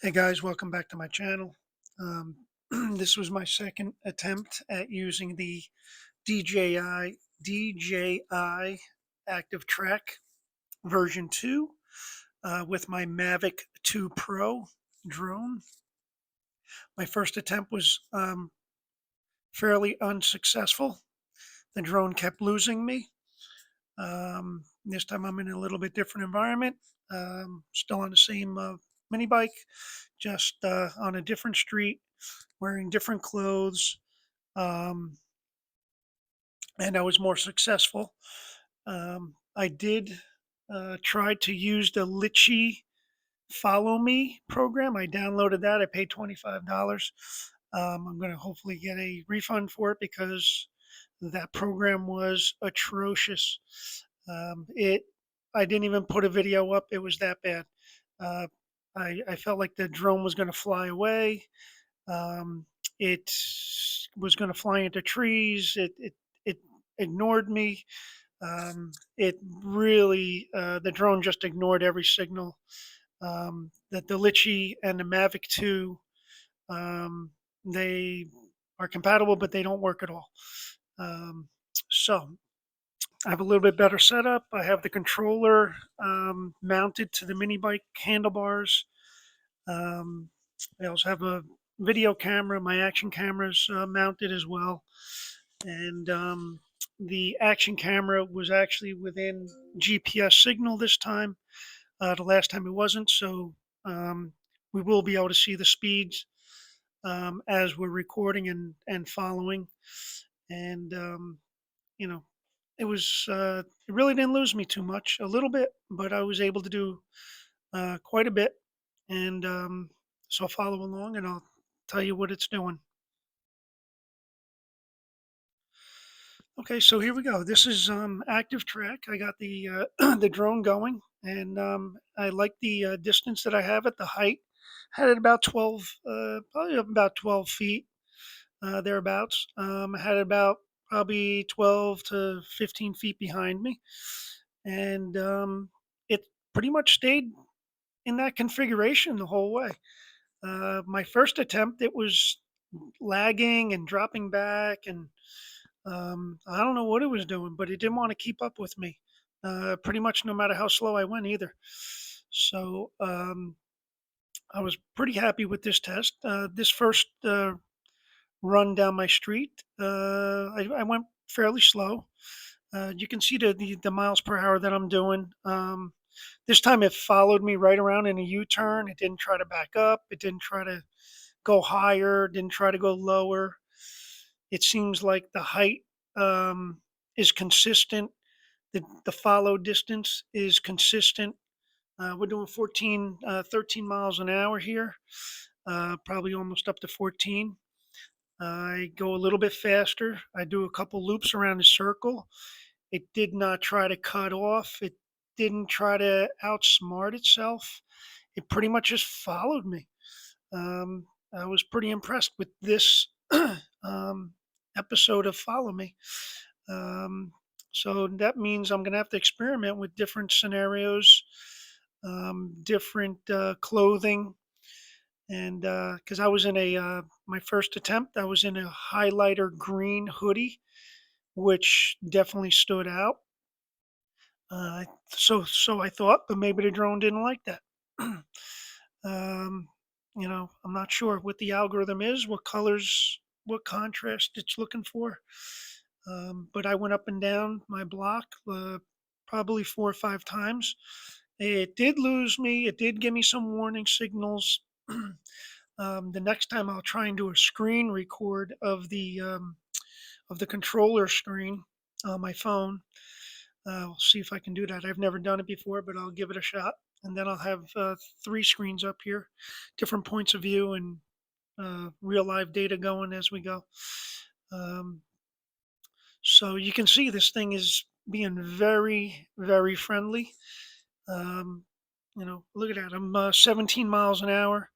Hey guys, welcome back to my channel. Um, this was my second attempt at using the DJI Active Track version 2 with my Mavic 2 Pro drone. My first attempt was fairly unsuccessful. The drone kept losing me. This time I'm in a little bit different environment. Still on the same mini bike, just on a different street, wearing different clothes, um, and I was more successful. I did try to use the Litchi Follow Me program. I downloaded that. I paid $25. I'm going to hopefully get a refund for it because that program was atrocious. It I didn't even put a video up. It was that bad. Uh, I felt like the drone was going to fly away. Um, it was going to fly into trees. It ignored me. It really the drone just ignored every signal. That the Litchi and the Mavic 2 they are compatible, but they don't work at all. Um, so I have a little bit better setup. I have the controller mounted to the mini bike handlebars. Um, I also have a video camera. My action camera's mounted as well, and the action camera was actually within GPS signal this time. The last time it wasn't, so um, we will be able to see the speeds as we're recording and following. And you know, it really didn't lose me too much, a little bit, but I was able to do quite a bit. And so I'll follow along and I'll tell you what it's doing. Okay, so here we go. This is active track. I got the the drone going, and I like the distance that I have at the height. Had it about 12, probably up about 12 feet thereabouts. I had it about probably 12 to 15 feet behind me, and it pretty much stayed in that configuration the whole way. My first attempt, it was lagging and dropping back, and I don't know what it was doing, but it didn't want to keep up with me. Pretty much no matter how slow I went either. So I was pretty happy with this test. This first run down my street, I went fairly slow. You can see the miles per hour that I'm doing. This time it followed me right around in a U-turn. It didn't try to back up. It didn't try to go higher. Didn't try to go lower. It seems like the height is consistent. The follow distance is consistent. We're doing 13 miles an hour here, probably almost up to 14. I go a little bit faster. I do a couple loops around the circle. It did not try to cut off. It didn't try to outsmart itself. It pretty much just followed me. I was pretty impressed with this um, episode of Follow Me. Um, so that means I'm going to have to experiment with different scenarios, different clothing, and because I was in a my first attempt, I was in a highlighter green hoodie, which definitely stood out. So I thought, but maybe the drone didn't like that. um, I'm not sure what the algorithm is, what colors, what contrast it's looking for. But I went up and down my block probably 4 or 5 times. It did lose me. It did give me some warning signals. The next time I'll try and do a screen record of the controller screen on my phone. We'll see if I can do that. I've never done it before, but I'll give it a shot. And then I'll have three screens up here, different points of view, and real live data going as we go. Um, so you can see this thing is being very, very friendly. Um, Look at that. I'm 17 miles an hour,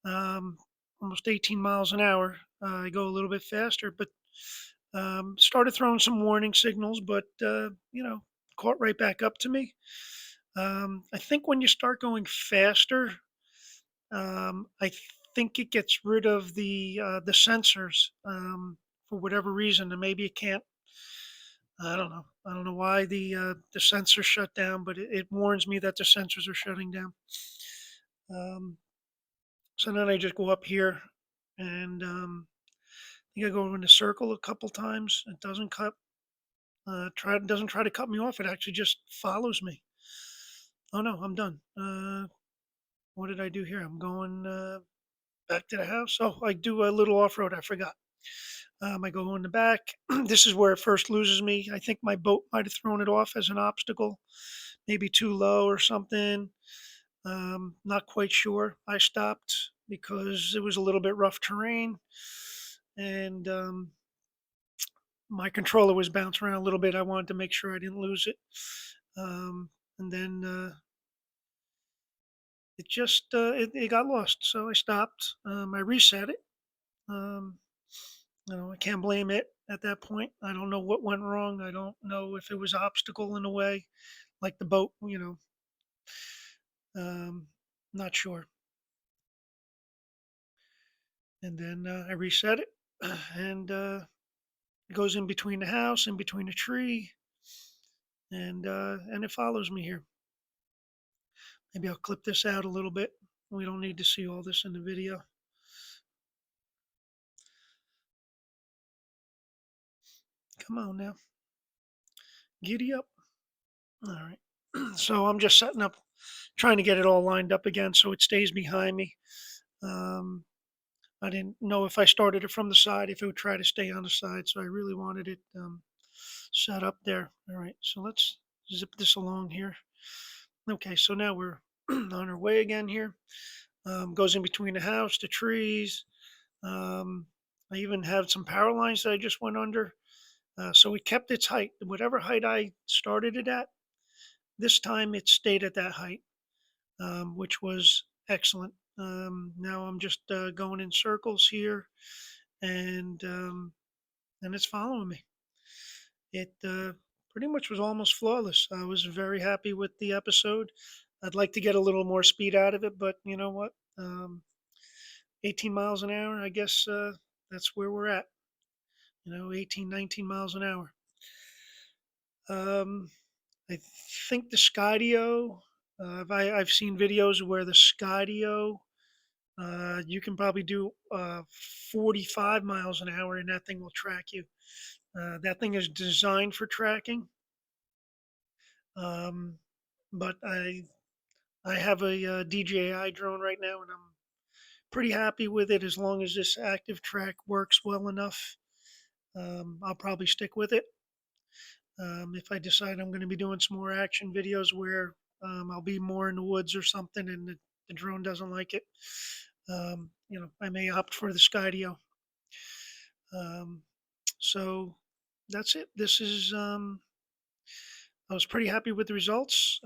um, almost 18 miles an hour. I go a little bit faster, but started throwing some warning signals, but caught right back up to me. I think when you start going faster, I think it gets rid of the sensors for whatever reason, and maybe it can't. I don't know. I don't know why the sensors shut down, but it warns me that the sensors are shutting down. Um, so then I just go up here, and I think I go in a circle a couple times. It doesn't cut. Doesn't try to cut me off. It actually just follows me. Oh no, I'm done. What did I do here? I'm going back to the house. Oh, I do a little off road. I forgot. I go in the back. This is where it first loses me. I think my boat might have thrown it off as an obstacle, maybe too low or something. Not quite sure. I stopped because it was a little bit rough terrain, and my controller was bouncing around a little bit. I wanted to make sure I didn't lose it. Um, and then it got lost, so I stopped. I reset it. Um, I can't blame it at that point. I don't know what went wrong. I don't know if it was obstacle in a way, like the boat. Um, not sure. And then I reset it, and it goes in between the house, in between a tree, and it follows me here. Maybe I'll clip this out a little bit. We don't need to see all this in the video. Come on now, giddy up. All right. So I'm just setting up, trying to get it all lined up again so it stays behind me. Um, I didn't know if I started it from the side, if it would try to stay on the side. So I really wanted it set up there. All right. So let's zip this along here. Okay. So now we're on our way again here. Goes in between the house, the trees. Um, I even have some power lines that I just went under. So it kept its height. Whatever height I started it at, this time it stayed at that height, which was excellent. Now I'm just going in circles here, and and it's following me. It pretty much was almost flawless. I was very happy with the episode. I'd like to get a little more speed out of it, but you know what? 18 miles an hour, I guess that's where we're at. 18, 19 miles an hour. Um, I think the Skydio, I've seen videos where the Skydio, you can probably do 45 miles an hour and that thing will track you. That thing is designed for tracking. Um, but I have a DJI drone right now, and I'm pretty happy with it as long as this active track works well enough. I'll probably stick with it. If I decide I'm going to be doing some more action videos where I'll be more in the woods or something and the drone doesn't like it, I may opt for the Skydio. Um, so that's it. I was pretty happy with the results.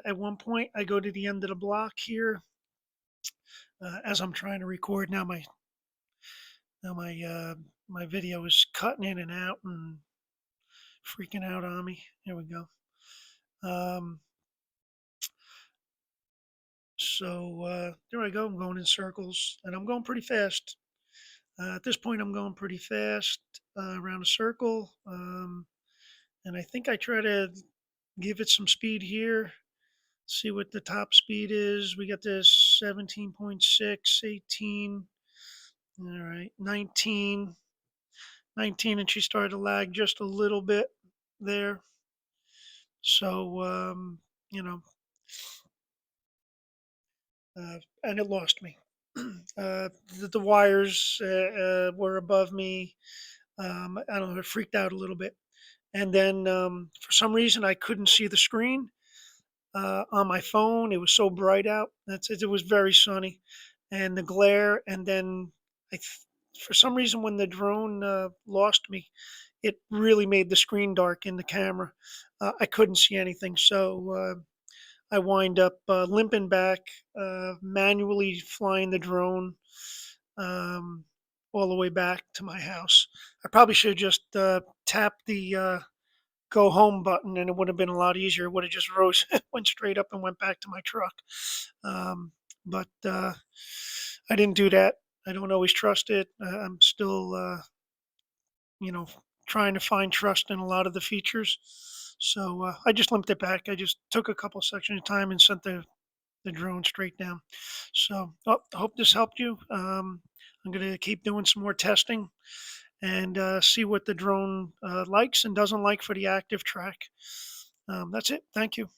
At one point, I go to the end of the block here as I'm trying to record. Now my video is cutting in and out and freaking out on me. Here we go. Um, so there I go. I'm going in circles, and I'm going pretty fast. At this point, I'm going pretty fast around a circle, and I think I try to give it some speed here. See what the top speed is. We got this 17.6, 18. All right, 19, 19, and she started to lag just a little bit there. So, you know, and it lost me. The wires were above me. I don't know, it freaked out a little bit. And then for some reason, I couldn't see the screen on my phone. It was so bright out. It was very sunny, and the glare. And then for some reason, when the drone lost me, it really made the screen dark in the camera. I couldn't see anything, so I wind up limping back, manually flying the drone um, all the way back to my house. I probably should have just tapped the go home button, and it would have been a lot easier. It would have just rose, went straight up, and went back to my truck. Um, but I didn't do that. I don't always trust it. I'm still, you know, trying to find trust in a lot of the features. So I just limped it back. I just took a couple sections of time and sent the drone straight down. So I hope this helped you. I'm going to keep doing some more testing and see what the drone likes and doesn't like for the active track. That's it. Thank you.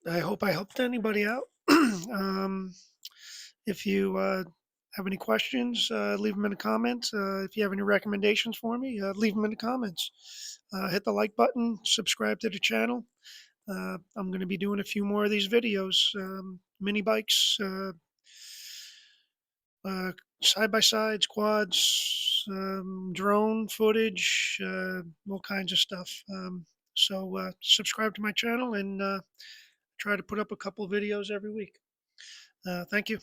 I hope I helped anybody out. um, if you have any questions, leave them in the comments. If you have any recommendations for me, leave them in the comments. Hit the like button, subscribe to the channel. I'm going to be doing a few more of these videos, mini bikes, uh, side by sides, quads, drone footage, all kinds of stuff. So subscribe to my channel and try to put up a couple videos every week. Thank you.